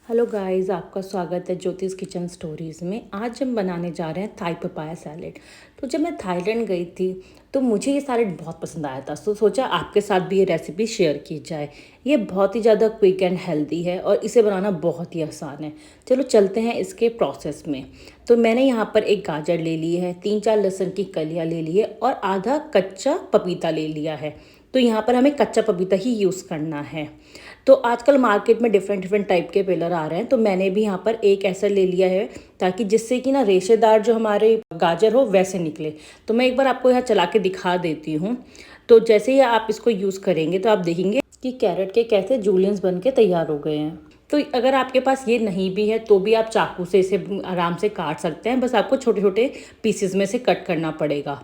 Hello guys, आपका स्वागत है ज्योतिष किचन स्टोरीज़ में। आज हम बनाने जा रहे हैं थाई पपाया सैलेड। तो जब मैं थाईलैंड गई थी तो मुझे ये सैलेड बहुत पसंद आया था, तो सोचा आपके साथ भी ये रेसिपी शेयर की जाए। ये बहुत ही ज़्यादा क्विक एंड हेल्दी है और इसे बनाना बहुत ही आसान है। चलो चलते हैं इसके प्रोसेस में। तो मैंने यहाँ पर एक गाजर ले ली है, 3-4 लहसुन की कलियाँ ले ली है और आधा कच्चा पपीता ले लिया है। तो यहाँ पर हमें कच्चा पपीता ही यूज़ करना है। तो आजकल मार्केट में डिफरेंट डिफरेंट टाइप के पेलर आ रहे हैं, तो मैंने भी यहाँ पर एक ऐसा ले लिया है ताकि जिससे कि ना रेशेदार जो हमारे गाजर हो वैसे निकले। तो मैं एक बार आपको यहाँ चला के दिखा देती हूँ। तो जैसे ही आप इसको यूज़ करेंगे तो आप देखेंगे कि कैरेट के कैसे जूलियंस बन के तैयार हो गए हैं। तो अगर आपके पास ये नहीं भी है तो भी आप चाकू से इसे आराम से काट सकते हैं, बस आपको छोटे छोटे पीसेस में से कट करना पड़ेगा।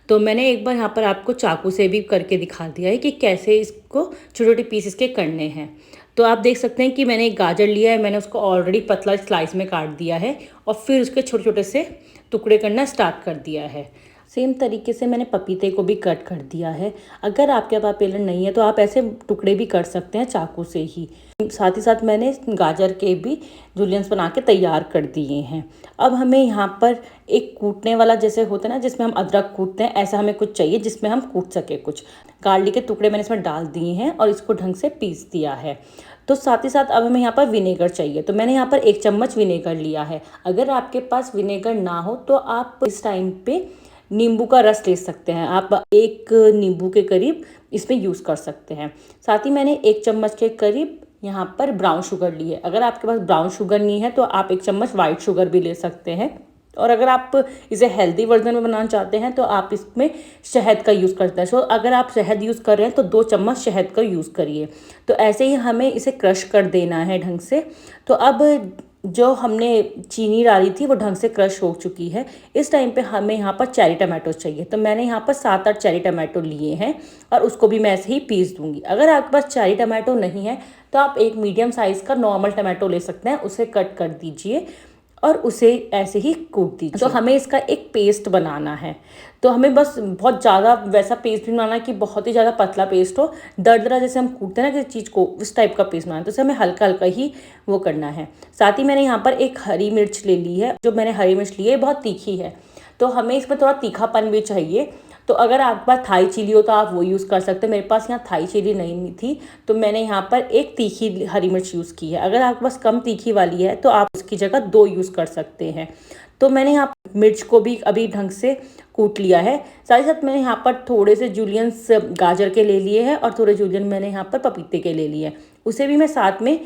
तो मैंने एक बार यहाँ पर आपको चाकू से भी करके दिखा दिया है कि कैसे इसको छोटे छोटे पीसेस के करने हैं। तो आप देख सकते हैं कि मैंने एक गाजर लिया है, मैंने उसको ऑलरेडी पतला स्लाइस में काट दिया है और फिर उसके छोटे छोटे से टुकड़े करना स्टार्ट कर दिया है। सेम तरीके से मैंने पपीते को भी कट कर दिया है। अगर आपके पास पेलर नहीं है तो आप ऐसे टुकड़े भी कर सकते हैं चाकू से ही। साथ ही साथ मैंने गाजर के भी जूलियंस बना के तैयार कर दिए हैं। अब हमें यहाँ पर एक कूटने वाला जैसे होता है ना, जिसमें हम अदरक कूटते हैं, ऐसा हमें कुछ चाहिए जिसमें हम कूट सके कुछ। गार्लिक के टुकड़े मैंने इसमें डाल दिए हैं और इसको ढंग से पीस दिया है। तो साथ ही साथ अब हमें यहाँ पर विनेगर चाहिए, तो मैंने यहाँ पर 1 चम्मच विनेगर लिया है। अगर आपके पास विनेगर ना हो तो आप इस टाइम पे नींबू का रस ले सकते हैं। आप 1 नींबू के करीब इसमें यूज़ कर सकते हैं। साथ ही मैंने 1 चम्मच के करीब यहाँ पर ब्राउन शुगर ली है। अगर आपके पास ब्राउन शुगर नहीं है तो आप 1 चम्मच वाइट शुगर भी ले सकते हैं। और अगर आप इसे हेल्दी वर्जन में बनाना चाहते हैं तो आप इसमें शहद का यूज़ करते हैं। सो अगर आप शहद यूज़ कर रहे हैं तो 2 चम्मच शहद का यूज़ करिए। तो ऐसे ही हमें इसे क्रश कर देना है ढंग से। तो अब जो हमने चीनी डाली थी वो ढंग से क्रश हो चुकी है। इस टाइम पे हमें यहाँ पर चेरी टमाटो चाहिए, तो मैंने यहाँ पर 7-8 चेरी टमाटो लिए हैं और उसको भी मैं ऐसे ही पीस दूंगी। अगर आपके पास चेरी टमाटो नहीं है तो आप एक मीडियम साइज़ का नॉर्मल टमाटो ले सकते हैं, उसे कट कर दीजिए और उसे ऐसे ही कूट दीजिए। तो हमें इसका एक पेस्ट बनाना है। तो हमें बस बहुत ज़्यादा वैसा पेस्ट भी बनाना है कि बहुत ही ज़्यादा पतला पेस्ट हो, दरदरा जैसे हम कूटते हैं ना किसी चीज़ को, उस टाइप का पेस्ट बनाना है। तो इसे हमें हल्का हल्का ही वो करना है। साथ ही मैंने यहाँ पर एक हरी मिर्च ले ली है। जो मैंने हरी मिर्च ली है बहुत तीखी है, तो हमें इसमें थोड़ा तीखापन भी चाहिए। तो अगर आपके पास थाई चिली हो तो आप वो यूज़ कर सकते हैं। मेरे पास यहाँ थाई चिली नहीं थी तो मैंने यहाँ पर एक तीखी हरी मिर्च यूज़ की है। अगर आपके पास कम तीखी वाली है तो आप उसकी जगह 2 यूज़ कर सकते हैं। तो मैंने यहाँ मिर्च को भी अभी ढंग से कूट लिया है। साथ ही साथ मैंने यहाँ पर थोड़े से जूलियंस गाजर के ले लिए हैं और थोड़े जूलियन मैंने यहाँ पर पपीते के ले लिए हैं। उसे भी मैं साथ में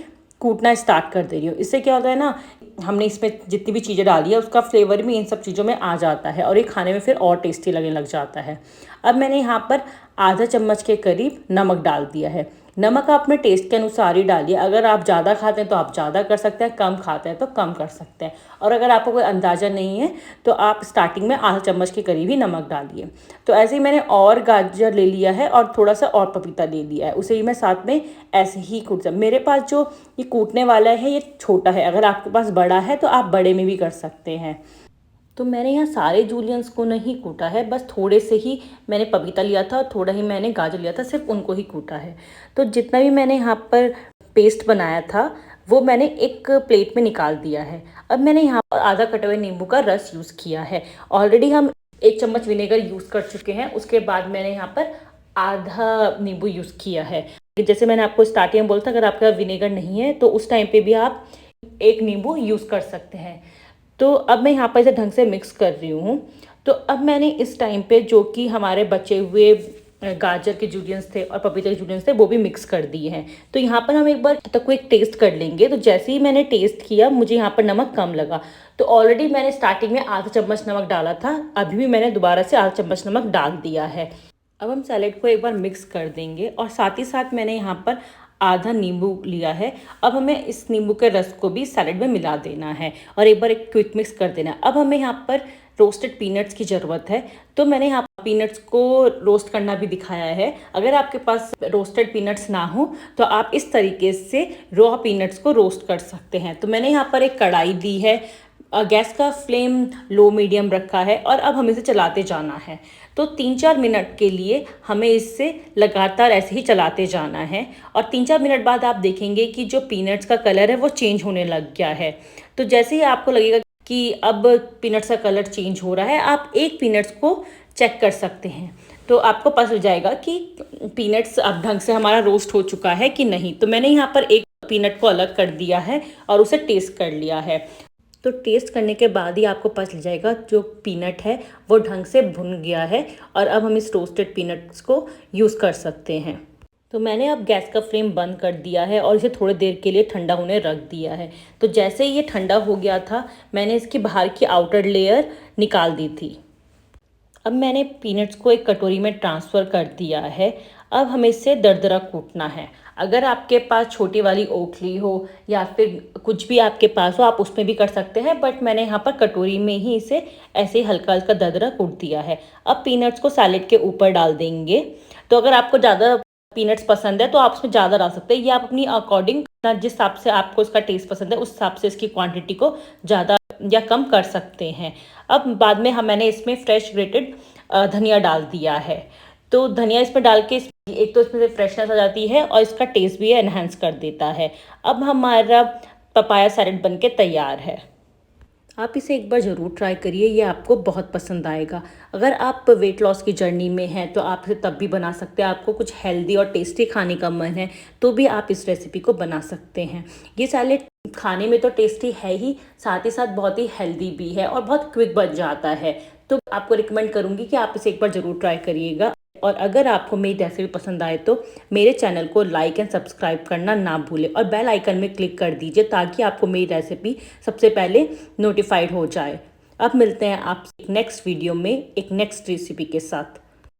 कूटना स्टार्ट कर दे रही हूँ। इससे क्या होता है ना, हमने इसमें जितनी भी चीज़ें डाली है उसका फ्लेवर भी इन सब चीज़ों में आ जाता है और ये खाने में फिर और टेस्टी लगने लग जाता है। अब मैंने यहाँ पर आधा चम्मच के करीब नमक डाल दिया है। नमक आप अपने टेस्ट के अनुसार ही डालिए। अगर आप ज़्यादा खाते हैं तो आप ज़्यादा कर सकते हैं, कम खाते हैं तो कम कर सकते हैं। और अगर आपको कोई अंदाज़ा नहीं है तो आप स्टार्टिंग में आधा चम्मच के करीब ही नमक डालिए। तो ऐसे ही मैंने और गाजर ले लिया है और थोड़ा सा और पपीता ले लिया है, उसे ही मैं साथ में ऐसे ही कूट। मेरे पास जो ये कूटने वाला है ये छोटा है, अगर आपके पास बड़ा है तो आप बड़े में भी कर सकते हैं। तो मैंने यहाँ सारे जूलियंस को नहीं कूटा है, बस थोड़े से ही मैंने पपीता लिया था और थोड़ा ही मैंने गाजर लिया था, सिर्फ उनको ही कूटा है। तो जितना भी मैंने यहाँ पर पेस्ट बनाया था वो मैंने एक प्लेट में निकाल दिया है। अब मैंने यहाँ पर आधा कटे हुए नींबू का रस यूज़ किया है। ऑलरेडी हम 1 चम्मच विनेगर यूज़ कर चुके हैं, उसके बाद मैंने यहाँ पर आधा नींबू यूज़ किया है। जैसे मैंने आपको स्टार्टिंग में बोला था, अगर आपका विनेगर नहीं है तो उस टाइम पे भी आप 1 नींबू यूज़ कर सकते हैं। तो अब मैं यहाँ पर इसे ढंग से मिक्स कर रही हूँ। तो अब मैंने इस टाइम पे जो कि हमारे बचे हुए गाजर के जूलियंस थे और पपीते के जूलियंस थे वो भी मिक्स कर दिए हैं। तो यहाँ पर हम एक बार तक को एक टेस्ट कर लेंगे। तो जैसे ही मैंने टेस्ट किया मुझे यहाँ पर नमक कम लगा, तो ऑलरेडी मैंने स्टार्टिंग में आधा चम्मच नमक डाला था, अभी भी मैंने दोबारा से आधा चम्मच नमक डाल दिया है। अब हम सैलेड को एक बार मिक्स कर देंगे और साथ ही साथ मैंने यहाँ पर आधा नींबू लिया है। अब हमें इस नींबू के रस को भी सैलेड में मिला देना है और एक बार एक क्विक मिक्स कर देना है। अब हमें यहाँ पर रोस्टेड पीनट्स की ज़रूरत है, तो मैंने यहाँ पीनट्स को रोस्ट करना भी दिखाया है। अगर आपके पास रोस्टेड पीनट्स ना हो तो आप इस तरीके से रॉ पीनट्स को रोस्ट कर सकते हैं। तो मैंने यहाँ पर एक कढ़ाई दी है, गैस का फ्लेम लो मीडियम रखा है और अब हमें इसे चलाते जाना है। तो 3-4 मिनट के लिए हमें इससे लगातार ऐसे ही चलाते जाना है। और 3-4 मिनट बाद आप देखेंगे कि जो पीनट्स का कलर है वो चेंज होने लग गया है। तो जैसे ही आपको लगेगा कि अब पीनट्स का कलर चेंज हो रहा है, आप एक पीनट्स को चेक कर सकते हैं। तो आपको पता चल जाएगा कि पीनट्स अब ढंग से हमारा रोस्ट हो चुका है कि नहीं। तो मैंने यहाँ पर एक पीनट को अलग कर दिया है और उसे टेस्ट कर लिया है। तो टेस्ट करने के बाद ही आपको पता चल जाएगा जो पीनट है वो ढंग से भुन गया है और अब हम इस रोस्टेड पीनट्स को यूज़ कर सकते हैं। तो मैंने अब गैस का फ्लेम बंद कर दिया है और इसे थोड़ी देर के लिए ठंडा होने रख दिया है। तो जैसे ही ये ठंडा हो गया था, मैंने इसकी बाहर की आउटर लेयर निकाल दी थी। अब मैंने पीनट्स को एक कटोरी में ट्रांसफ़र कर दिया है। अब हमें इसे दरदरा कूटना है। अगर आपके पास छोटी वाली ओखली हो या फिर कुछ भी आपके पास हो, आप उसमें भी कर सकते हैं, बट मैंने यहाँ पर कटोरी में ही इसे ऐसे ही हल्का हल्का दरदरा कूट दिया है। अब पीनट्स को सैलेड के ऊपर डाल देंगे। तो अगर आपको ज़्यादा पीनट्स पसंद है तो आप उसमें ज़्यादा डाल सकते हैं, या आप अपनी अकॉर्डिंग जिस हिसाब से आपको इसका टेस्ट पसंद है उस हिसाब से इसकी क्वांटिटी को ज़्यादा या कम कर सकते हैं। अब बाद में मैंने इसमें फ्रेश ग्रेटेड धनिया डाल दिया है। तो धनिया इसमें डाल के एक तो इसमें से फ्रेशनेस आ जाती है और इसका टेस्ट भी एनहांस कर देता है। अब हमारा पपाया सैलेड बनके तैयार है। आप इसे एक बार ज़रूर ट्राई करिए, ये आपको बहुत पसंद आएगा। अगर आप वेट लॉस की जर्नी में हैं तो आप इसे तब भी बना सकते हैं। आपको कुछ हेल्दी और टेस्टी खाने का मन है तो भी आप इस रेसिपी को बना सकते हैं। ये सैलेड खाने में तो टेस्टी है ही, साथ ही साथ बहुत ही हेल्दी भी है और बहुत क्विक बन जाता है। तो आपको रिकमेंड करूँगी कि आप इसे एक बार ज़रूर ट्राई करिएगा। और अगर आपको मेरी रेसिपी पसंद आए तो मेरे चैनल को लाइक एंड सब्सक्राइब करना ना भूलें और बेल आइकन में क्लिक कर दीजिए ताकि आपको मेरी रेसिपी सबसे पहले नोटिफाइड हो जाए। अब मिलते हैं आप नेक्स्ट वीडियो में एक नेक्स्ट रेसिपी के साथ।